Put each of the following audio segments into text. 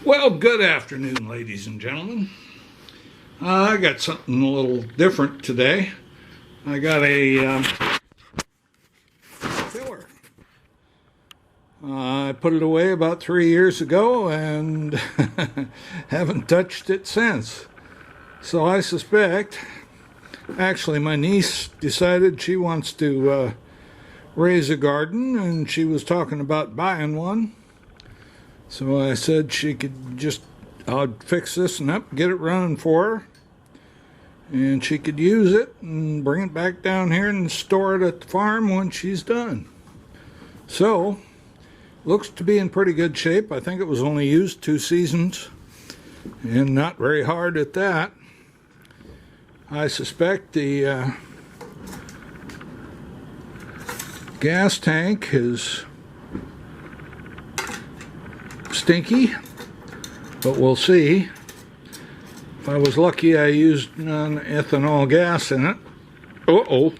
Well, good afternoon, ladies and gentlemen. I got something a little different today. I got a filler. I put it away about 3 years ago and haven't touched it since. So I suspect, actually my niece decided she wants to raise a garden, and she was talking about buying one. So I said she could just, I'd fix this and up, get it running for her, and she could use it and bring it back down here and store it at the farm when she's done. So, looks to be in pretty good shape. I think it was only used 2 seasons, and not very hard at that. I suspect the gas tank is stinky, but we'll see. If I was lucky, I used non-ethanol gas in it. Uh-oh.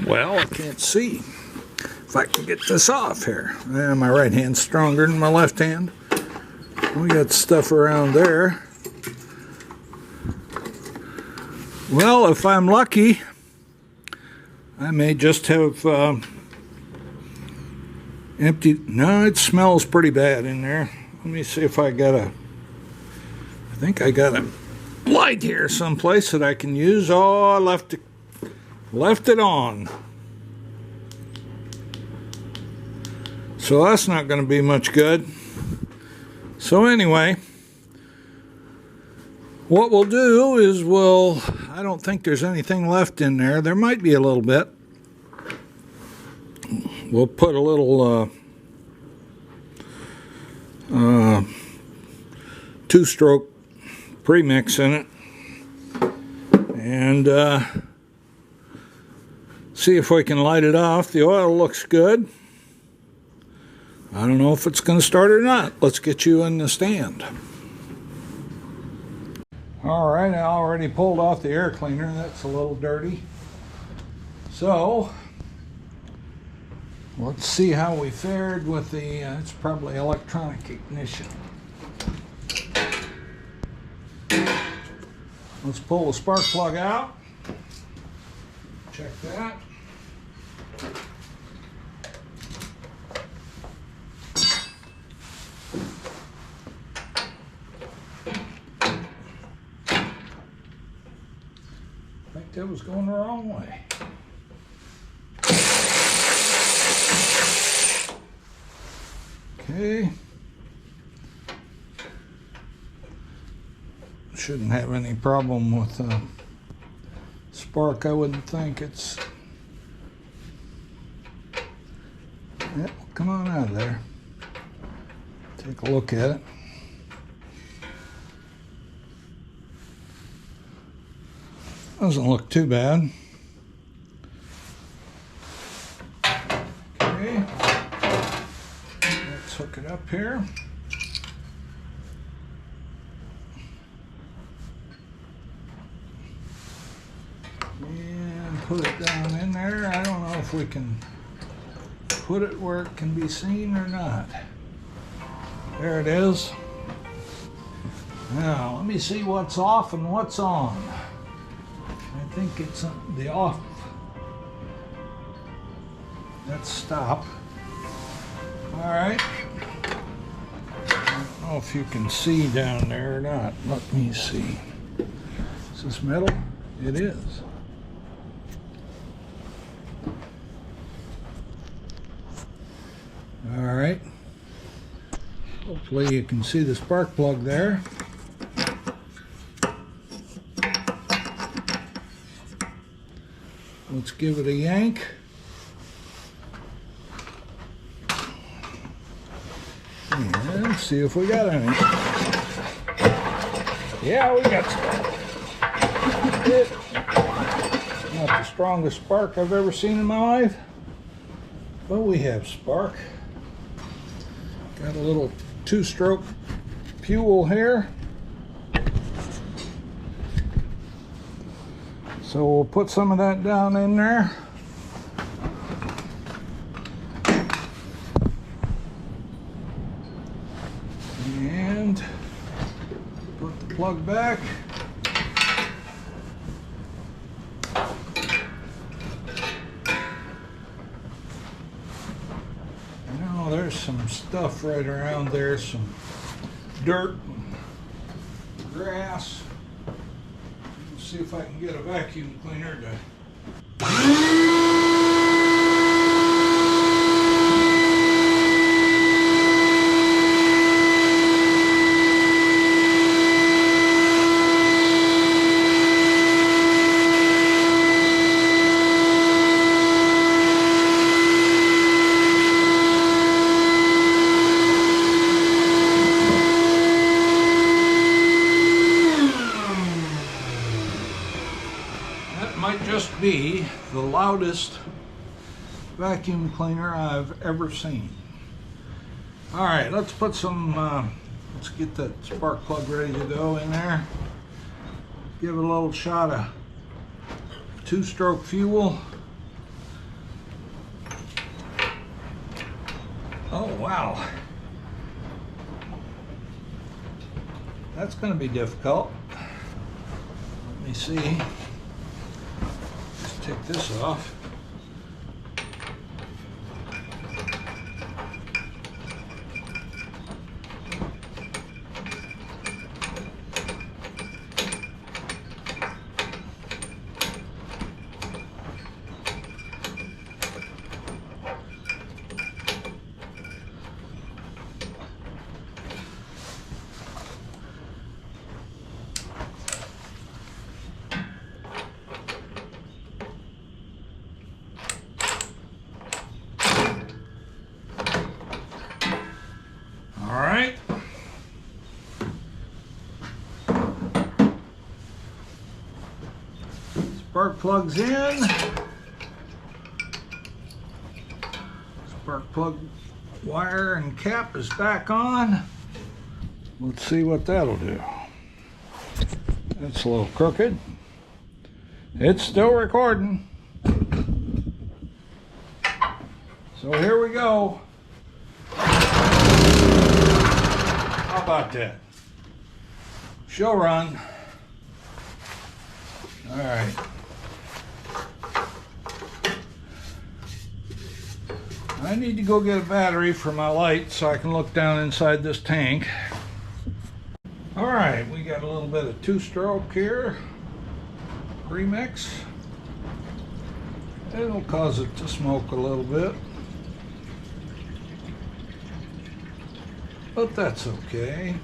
Well, I can't see. If I can get this off here. My right hand's stronger than my left hand. We got stuff around there. Well, if I'm lucky, I may just have emptied. No, it smells pretty bad in there. Let me see if I got I think I got a light here someplace that I can use. Oh, I left it on. So that's not going to be much good. So anyway, what we'll do is I don't think there's anything left in there. There might be a little bit. We'll put a little 2-stroke premix in it and see if we can light it off. The oil looks good. I don't know if it's going to start or not. Let's get you in the stand. Alright, I already pulled off the air cleaner. That's a little dirty. So, let's see how we fared with the, it's probably electronic ignition. Let's pull the spark plug out. Check that. I think that was going the wrong way. Okay. Shouldn't have any problem with spark, I wouldn't think. It's, yeah, come on out of there. Take a look at it. Doesn't look too bad. Okay. Let's hook it up here. And put it down in there. I don't know if we can put it where it can be seen or not. There it is. Now, let me see what's off and what's on. I think it's the off. Let's stop. All right. I don't know if you can see down there or not. Let me see. Is this metal? It is. All right. Hopefully you can see the spark plug there. Let's give it a yank. And see if we got any. Yeah, we got some. Not the strongest spark I've ever seen in my life, but we have spark. Got a little 2-stroke fuel here. So we'll put some of that down in there. plug back. Now there's some stuff right around there, some dirt, grass. Let's see if I can get a vacuum cleaner to just be the loudest vacuum cleaner I've ever seen. All right, let's put some, let's get that spark plug ready to go in there. Give it a little shot of 2-stroke fuel. Oh, wow. That's going to be difficult. Let me see. Take this off. All right. Spark plugs in. Spark plug wire and cap is back on. Let's see what that'll do. That's a little crooked. It's still recording. So here we go. How about that? Show run. All right. I need to go get a battery for my light so I can look down inside this tank. All right, we got a little bit of 2-stroke here. Premix. It'll cause it to smoke a little bit, but that's okay.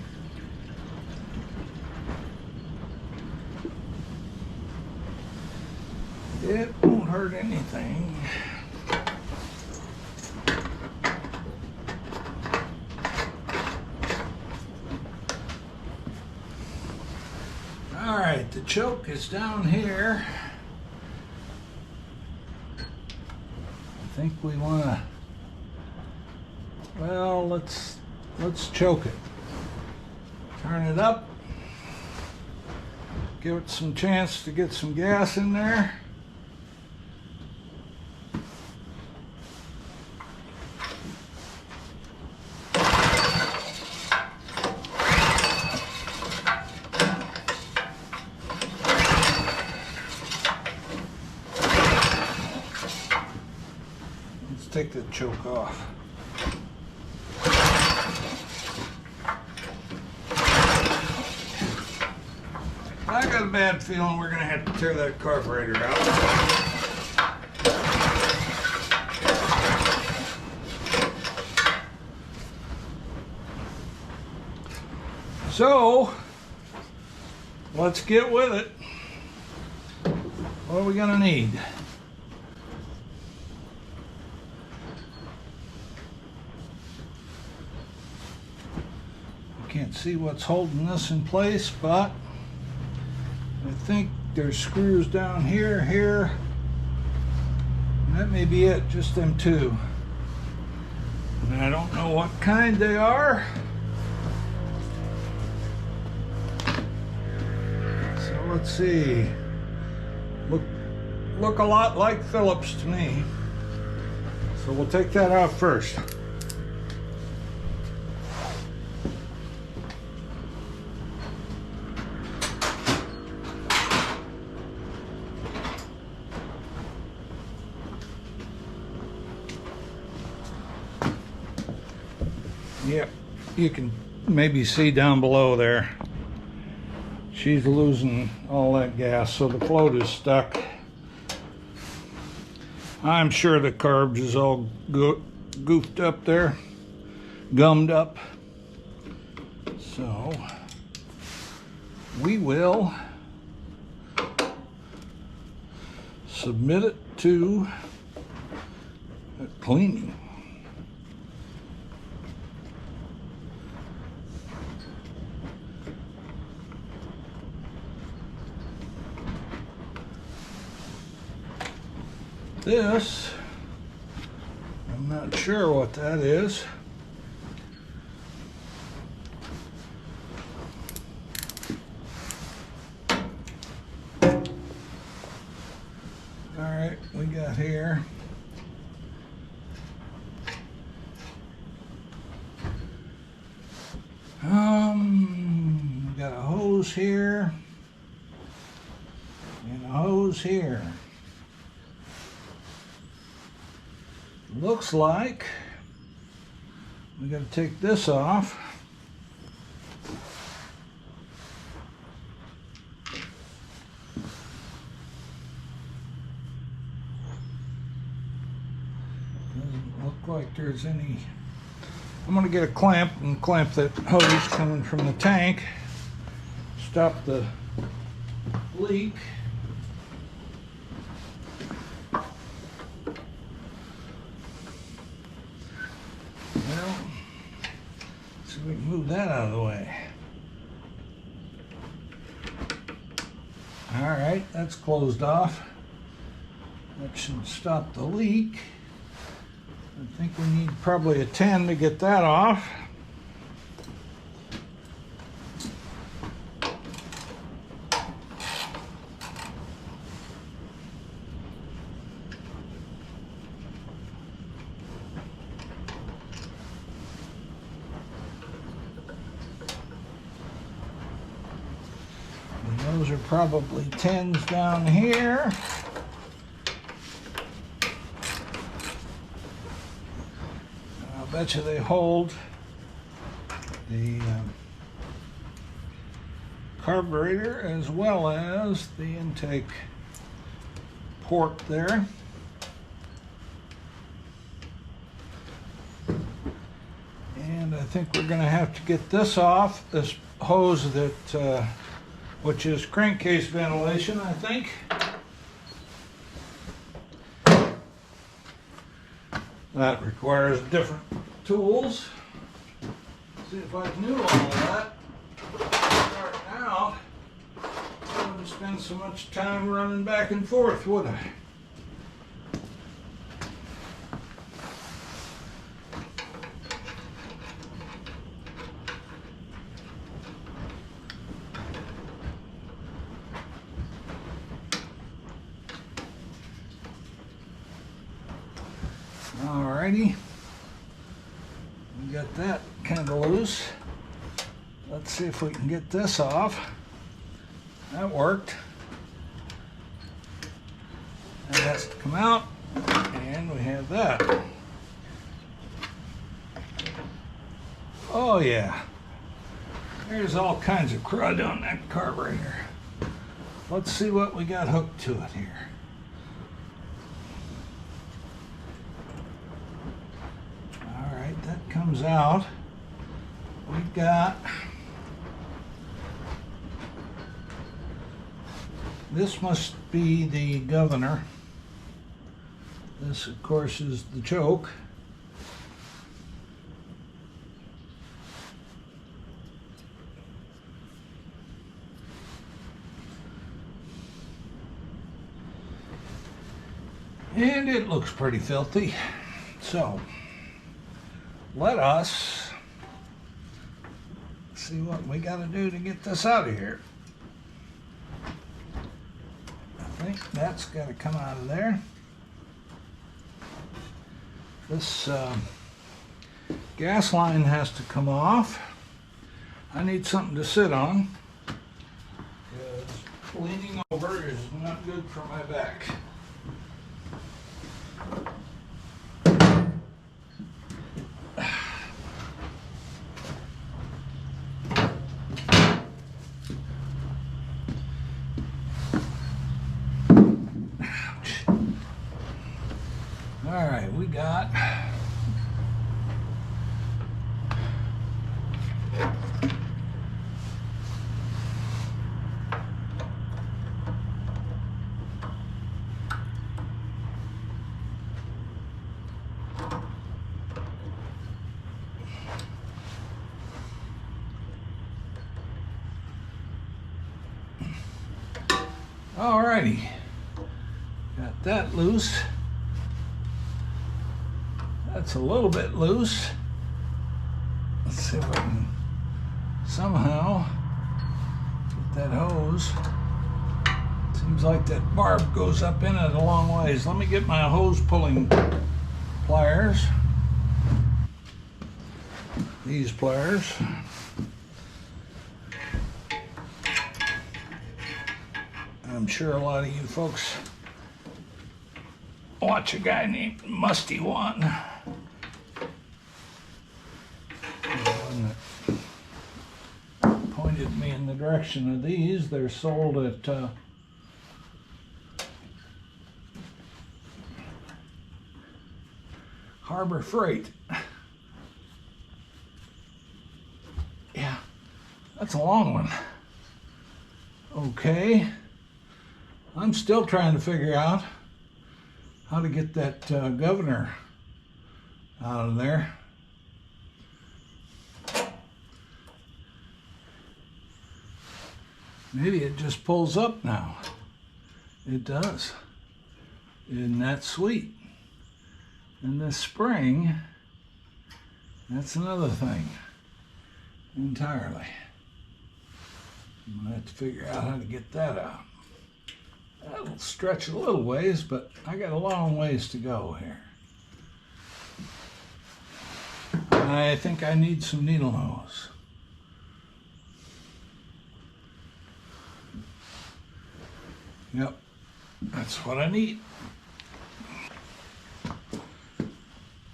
It won't hurt anything. All right, the choke is down here. I think we want to, well, let's choke it. Turn it up. Give it some chance to get some gas in there. Take the choke off. I got a bad feeling we're going to have to tear that carburetor out. So, let's get with it. What are we going to need? Can't see what's holding this in place, but I think there's screws down here, here, and that may be it, just them two. And I don't know what kind they are. So let's see. Look a lot like Phillips to me. So we'll take that off first. Yep, you can maybe see down below there. She's losing all that gas, so the float is stuck. I'm sure the carbs is all goofed up there, gummed up. So we will submit it to cleaning. This, I'm not sure what that is. All right, we got here. We got a hose here and a hose here. Looks like we got to take this off. Doesn't look like there's any. I'm going to get a clamp and clamp that hose coming from the tank. Stop the leak. Well, see if we can move that out of the way. All right, that's closed off. That should stop the leak. I think we need probably a 10 to get that off. And those are probably 10s down here. I bet you they hold the carburetor as well as the intake port there. And I think we're going to have to get this off, this hose that, which is crankcase ventilation, I think. That requires different tools. See if I knew all that. Starting out, I wouldn't spend so much time running back and forth, would I? Alrighty, we got that kind of loose. Let's see if we can get this off. That worked. That has to come out, and we have that. Oh yeah, there's all kinds of crud on that carburetor. Let's see what we got hooked to it here. That comes out. We've got this, must be the governor. This, of course, is the choke. And it looks pretty filthy. So let us see what we got to do to get this out of here. I think that's got to come out of there. This gas line has to come off. I need something to sit on, because leaning over is not good for my back. Alright, we got alrighty, got that loose. That's a little bit loose. Let's see if I can somehow get that hose. Seems like that barb goes up in it a long ways. Let me get my hose pulling pliers. These pliers. I'm sure a lot of you folks watch a guy named Musty One. Pointed me in the direction of these. They're sold at Harbor Freight. Yeah, that's a long one. Okay, I'm still trying to figure out how to get that governor out of there. Maybe it just pulls up now. It does. Isn't that sweet? And this spring, that's another thing entirely. I'm gonna have to figure out how to get that out. That'll stretch a little ways, but I got a long ways to go here. I think I need some needle nose. Yep, that's what I need.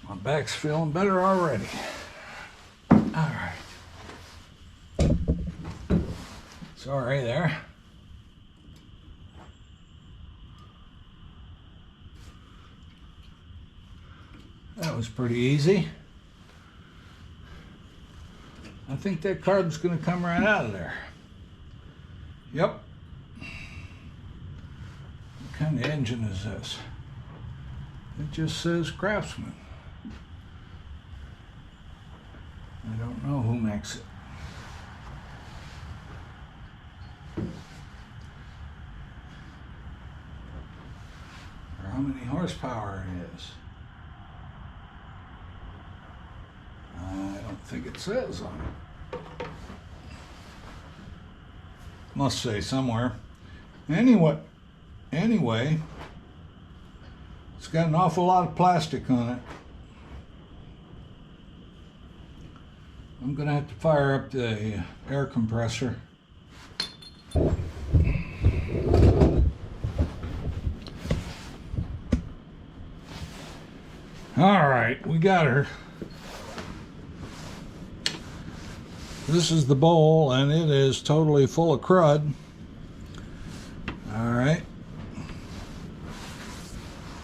My back's feeling better already. All right. Sorry there. That was pretty easy. I think that carb's gonna come right out of there. Yep. What kind of engine is this? It just says Craftsman. I don't know who makes it. Or how many horsepower it is. I don't think it says on it. Must say somewhere. Anyway, it's got an awful lot of plastic on it. I'm gonna have to fire up the air compressor. All right, we got her. This is the bowl, and it is totally full of crud. All right.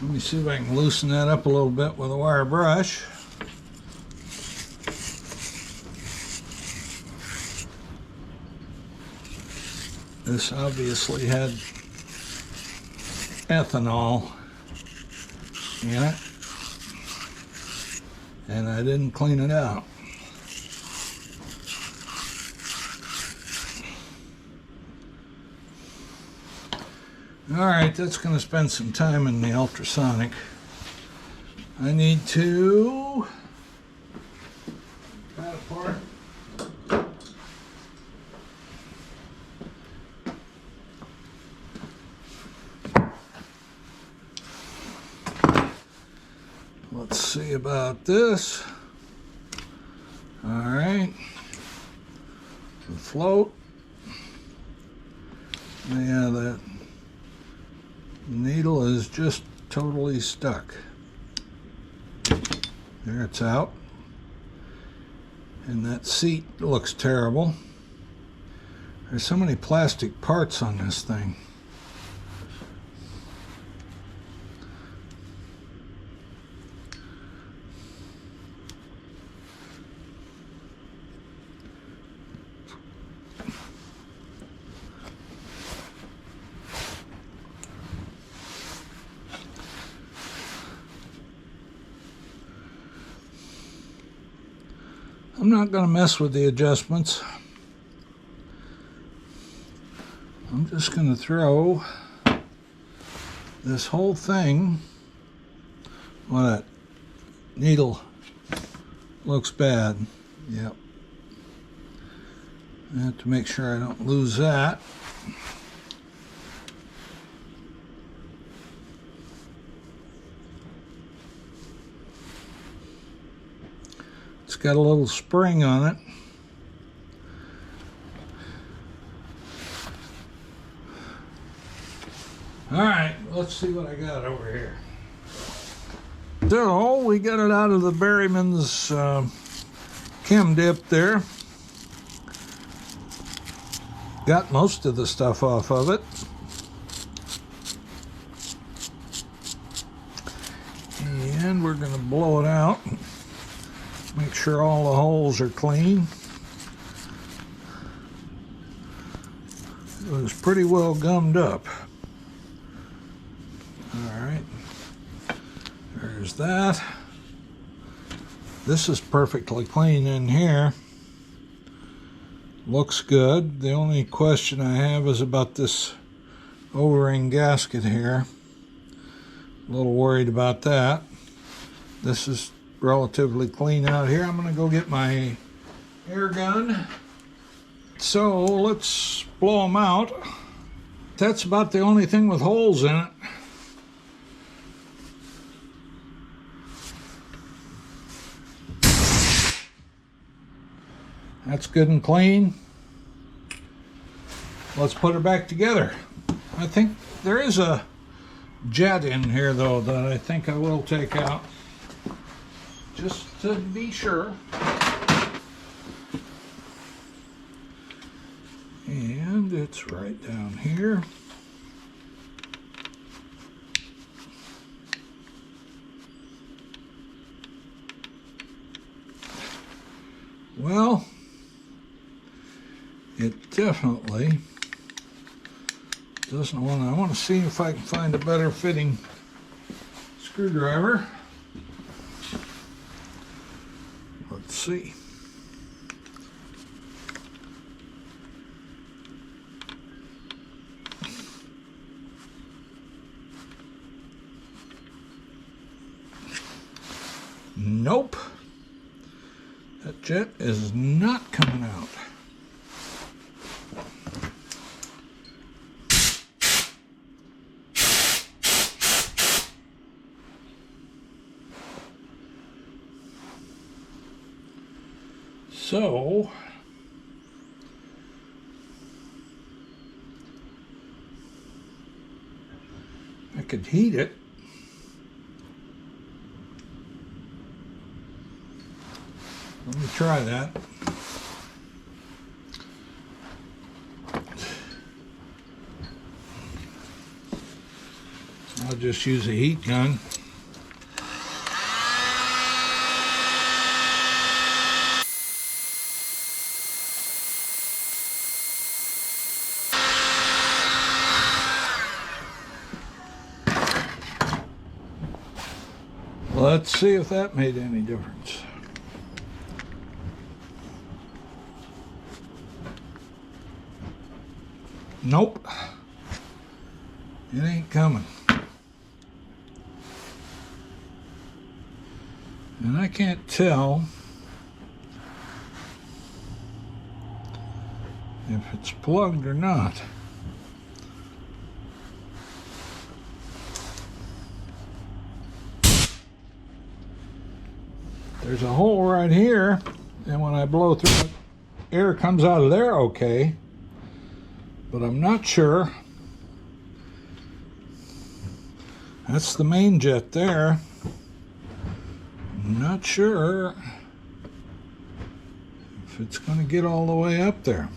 Let me see if I can loosen that up a little bit with a wire brush. This obviously had ethanol in it, and I didn't clean it out. All right, that's going to spend some time in the ultrasonic. I need to cut apart. Let's see about this. All right, the float. Yeah, that needle is just totally stuck. There, it's out. And that seat looks terrible. There's so many plastic parts on this thing. I'm not going to mess with the adjustments. I'm just going to throw this whole thing. Well, that needle looks bad. Yep. I have to make sure I don't lose that. It's got a little spring on it. All right, let's see what I got over here. So we got it out of the Berryman's Chem Dip there. Got most of the stuff off of it. And we're going to blow it out. Make sure all the holes are clean. It was pretty well gummed up. Alright. There's that. This is perfectly clean in here. Looks good. The only question I have is about this O-ring gasket here. A little worried about that. This is relatively clean out here. I'm going to go get my air gun. So let's blow them out. That's about the only thing with holes in it. That's good and clean. Let's put it back together. I think there is a jet in here though that I think I will take out, just to be sure. And it's right down here. Well, it definitely doesn't want to. I want to see if I can find a better fitting screwdriver. Let's see. Nope. That jet is not coming out. So, I could heat it. Let me try that. I'll just use a heat gun. Let's see if that made any difference. Nope. It ain't coming. And I can't tell if it's plugged or not. There's a hole right here, and when I blow through it, air comes out of there okay, but I'm not sure. That's the main jet there. I'm not sure if it's going to get all the way up there.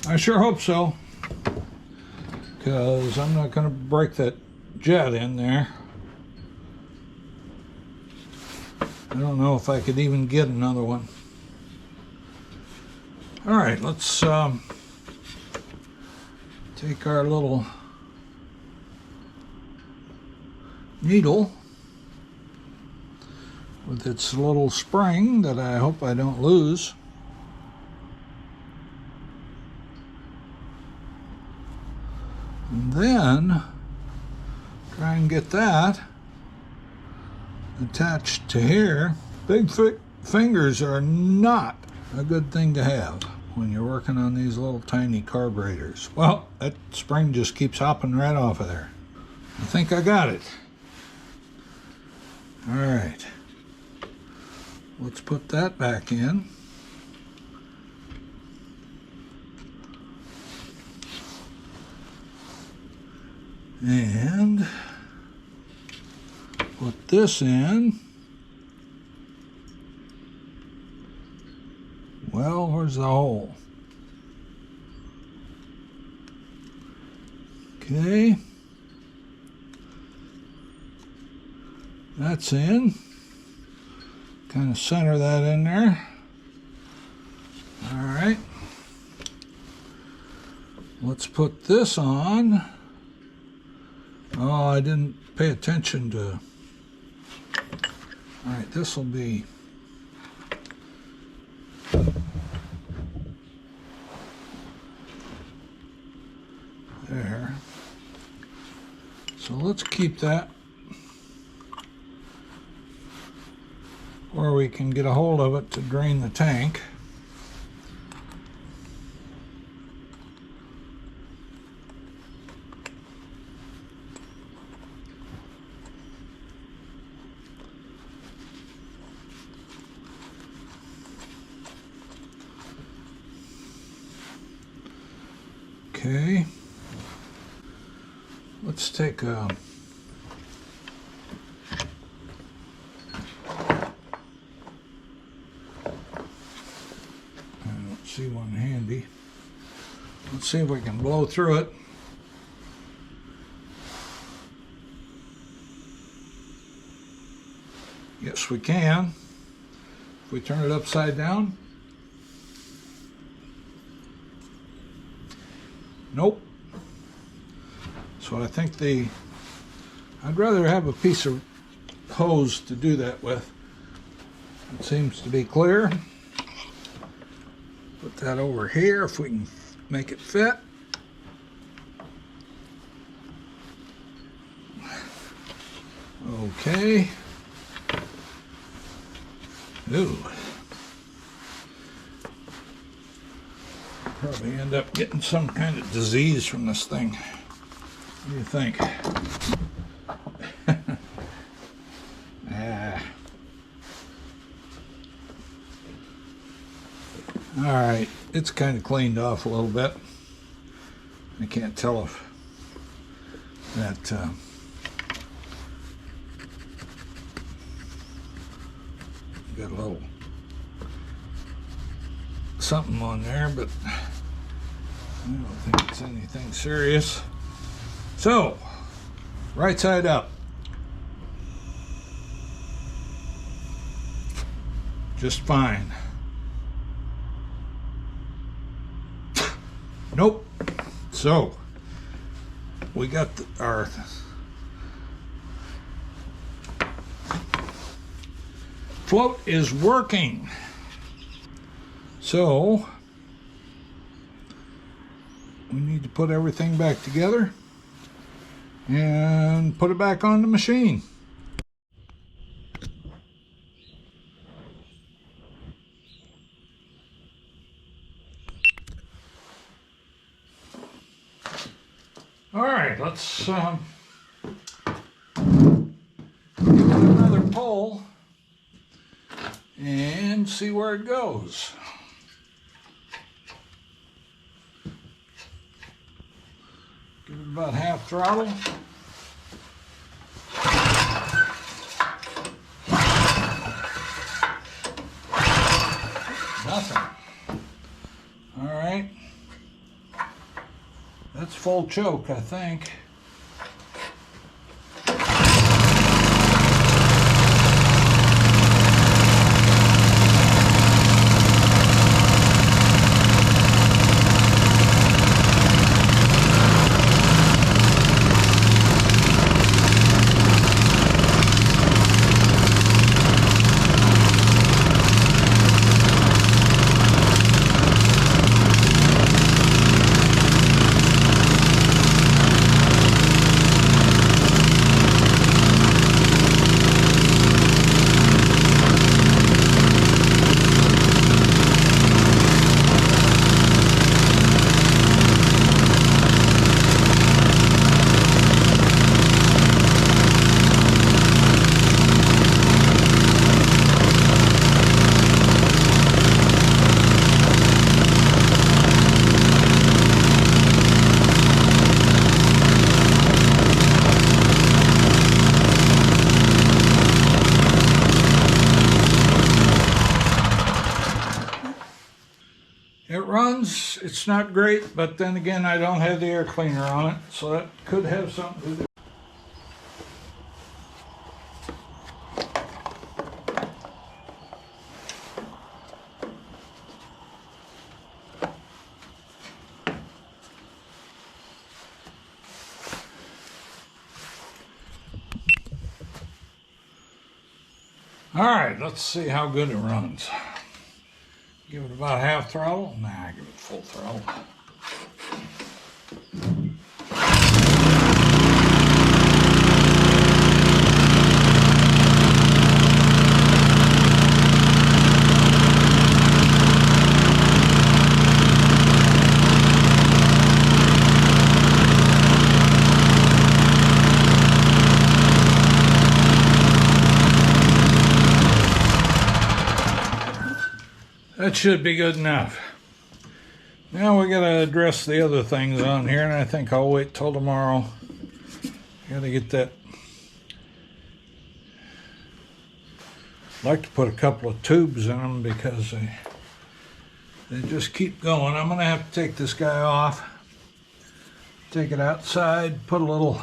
I sure hope so, because I'm not going to break that jet in there. I don't know if I could even get another one. All right, let's take our little needle with its little spring that I hope I don't lose. And then try and get that attached to here. Big fingers are not a good thing to have when you're working on these little tiny carburetors. Well, that spring just keeps hopping right off of there. I think I got it. All right. Let's put that back in. And put this in. Well, where's the hole? Okay. That's in. Kind of center that in there. All right. Let's put this on. Oh, I didn't pay attention to. All right, this will be. There. So let's keep that where we can get a hold of it to drain the tank. Okay. Let's take a see one handy. Let's see if we can blow through it. Yes, we can. If we turn it upside down. Nope. So I think I'd rather have a piece of hose to do that with. It seems to be clear. Put that over here if we can make it fit. Okay. Ooh. Probably end up getting some kind of disease from this thing. What do you think? All right, it's kind of cleaned off a little bit. I can't tell if that got a little something on there, but I don't think it's anything serious. So, right side up. Just fine. Nope. So, we got our float is working. So, we need to put everything back together and put it back on the machine. All right, let's give it another pull and see where it goes. Give it about half throttle. Nothing. All right. That's full choke, I think. runs. It's not great, but then again, I don't have the air cleaner on it, so that could have something to do. All right, let's see how good it runs. Give it about half throttle. Nah, give it full throttle. That should be good enough. Now we gotta address the other things on here, and I think I'll wait till tomorrow. Gotta get that. I'd like to put a couple of tubes in them because they just keep going. I'm gonna have to take this guy off, take it outside, put a little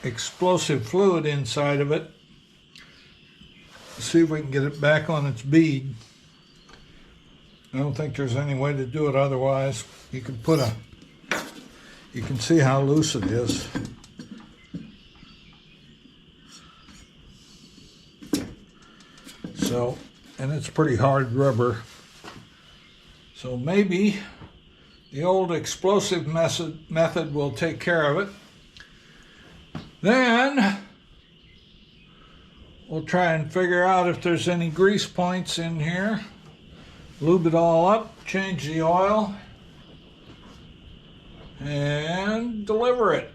explosive fluid inside of it. See if we can get it back on its bead. I don't think there's any way to do it otherwise. You can see how loose it is. So, and it's pretty hard rubber. So maybe the old explosive method will take care of it. Then we'll try and figure out if there's any grease points in here. Lube it all up, change the oil, and deliver it.